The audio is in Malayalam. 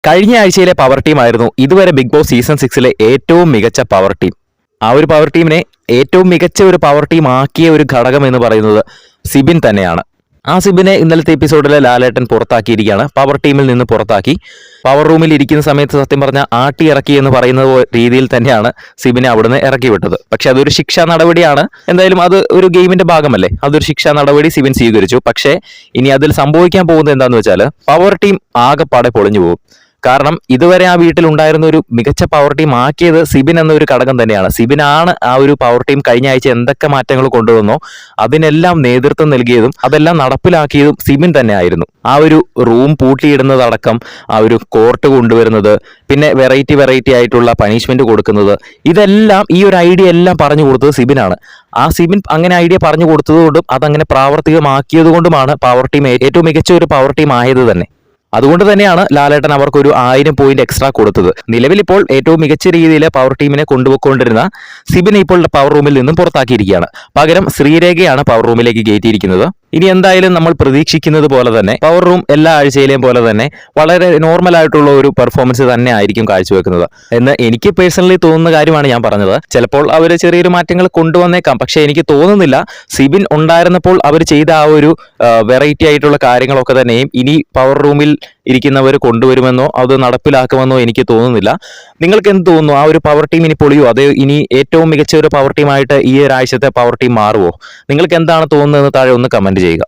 കഴിഞ്ഞ ആഴ്ചയിലെ പവർ ടീം ആയിരുന്നു ഇതുവരെ ബിഗ് ബോസ് സീസൺ 6ലെ ഏറ്റവും മികച്ച പവർ ടീം. ആ ഒരു പവർ ടീമിനെ ഏറ്റവും മികച്ച ഒരു പവർ ടീം ആക്കിയ ഒരു ഘടകം എന്ന് പറയുന്നത് സിബിൻ തന്നെയാണ്. ആ സിബിനെ ഇന്നലത്തെ എപ്പിസോഡിലെ ലാലേട്ടൻ പുറത്താക്കിയിരിക്കുകയാണ്. പവർ ടീമിൽ നിന്ന് പുറത്താക്കി. പവർ റൂമിൽ ഇരിക്കുന്ന സമയത്ത് സത്യം പറഞ്ഞാൽ ആട്ടി ഇറക്കി എന്ന് പറയുന്ന രീതിയിൽ തന്നെയാണ് സിബിനെ അവിടുന്ന് ഇറക്കി വിട്ടത്. പക്ഷെ അതൊരു ശിക്ഷാ നടപടിയാണ്. എന്തായാലും അത് ഒരു ഗെയിമിന്റെ ഭാഗമല്ലേ, അതൊരു ശിക്ഷാ നടപടി സിബിൻ സ്വീകരിച്ചു. പക്ഷേ ഇനി അതിൽ സംഭവിക്കാൻ പോകുന്നത് എന്താന്ന് വെച്ചാൽ പവർ ടീം ആകെപ്പാടെ പൊളിഞ്ഞു പോകും. കാരണം ഇതുവരെ ആ വീട്ടിൽ ഉണ്ടായിരുന്ന ഒരു മികച്ച പവർ ടീം ആക്കിയത് സിബിൻ എന്നൊരു ഘടകം തന്നെയാണ്. സിബിനാണ് ആ ഒരു പവർ ടീം കഴിഞ്ഞ ആഴ്ച എന്തൊക്കെ മാറ്റങ്ങൾ കൊണ്ടുവന്നോ അതിനെല്ലാം നേതൃത്വം നൽകിയതും അതെല്ലാം നടപ്പിലാക്കിയതും സിബിൻ തന്നെ ആയിരുന്നു. ആ ഒരു റൂം പൂട്ടിയിടുന്നതടക്കം, ആ ഒരു കോർട്ട് കൊണ്ടുവരുന്നത്, പിന്നെ വെറൈറ്റി ആയിട്ടുള്ള പണിഷ്മെന്റ് കൊടുക്കുന്നത്, ഇതെല്ലാം ഈ ഒരു ഐഡിയ എല്ലാം പറഞ്ഞു കൊടുത്തത് സിബിനാണ്. ആ സിബിൻ അങ്ങനെ ഐഡിയ പറഞ്ഞു കൊടുത്തതുകൊണ്ടും അതങ്ങനെ പ്രാവർത്തികമാക്കിയത് കൊണ്ടുമാണ് പവർ ടീം ഏറ്റവും മികച്ച ഒരു പവർ ടീം ആയത് തന്നെ. അതുകൊണ്ട് തന്നെയാണ് ലാലേട്ടൻ അവർക്ക് ഒരു 1000 പോയിന്റ് എക്സ്ട്രാ കൊടുത്തത്. നിലവിൽ ഇപ്പോൾ ഏറ്റവും മികച്ച രീതിയിൽ പവർ ടീമിനെ കൊണ്ടുപോയിക്കൊണ്ടിരുന്ന സിബിനെ ഇപ്പോൾ പവർ റൂമിൽ നിന്നും പുറത്താക്കിയിരിക്കുകയാണ്. പകരം ശ്രീരേഖയാണ് പവർ റൂമിലേക്ക് കയറ്റിയിരിക്കുന്നത്. ഇനി എന്തായാലും നമ്മൾ പ്രതീക്ഷിക്കുന്നത് പോലെ തന്നെ പവർ റൂം എല്ലാ ആഴ്ചയിലെയും പോലെ തന്നെ വളരെ നോർമൽ ആയിട്ടുള്ള ഒരു പെർഫോമൻസ് തന്നെ ആയിരിക്കും കാഴ്ചവെക്കുന്നത് എന്ന് എനിക്ക് പേഴ്സണലി തോന്നുന്ന കാര്യമാണ് ഞാൻ പറഞ്ഞത്. ചിലപ്പോൾ അവർ ചെറിയൊരു മാറ്റങ്ങൾ കൊണ്ടുവന്നേക്കാം, പക്ഷെ എനിക്ക് തോന്നുന്നില്ല സിബിൻ ഉണ്ടായിരുന്നപ്പോൾ അവർ ചെയ്ത ആ ഒരു വെറൈറ്റി ആയിട്ടുള്ള കാര്യങ്ങളൊക്കെ തന്നെയും ഇനി പവർ റൂമിൽ ഇരിക്കുന്നവർ കൊണ്ടുവരുമെന്നോ അത് നടപ്പിലാക്കുമെന്നോ എനിക്ക് തോന്നുന്നില്ല. നിങ്ങൾക്ക് എന്ത് തോന്നുന്നു? ആ ഒരു പവർ ടീം ഇനി പൊളിയോ, അതോ ഇനി ഏറ്റവും മികച്ച ഒരു പവർ ടീമായിട്ട് ഈ ഒരാഴ്ചത്തെ പവർ ടീം മാറുമോ? നിങ്ങൾക്ക് എന്താണ് തോന്നുന്നതെന്ന് താഴെ ഒന്ന് കമന്റ് ചെയ്യുക.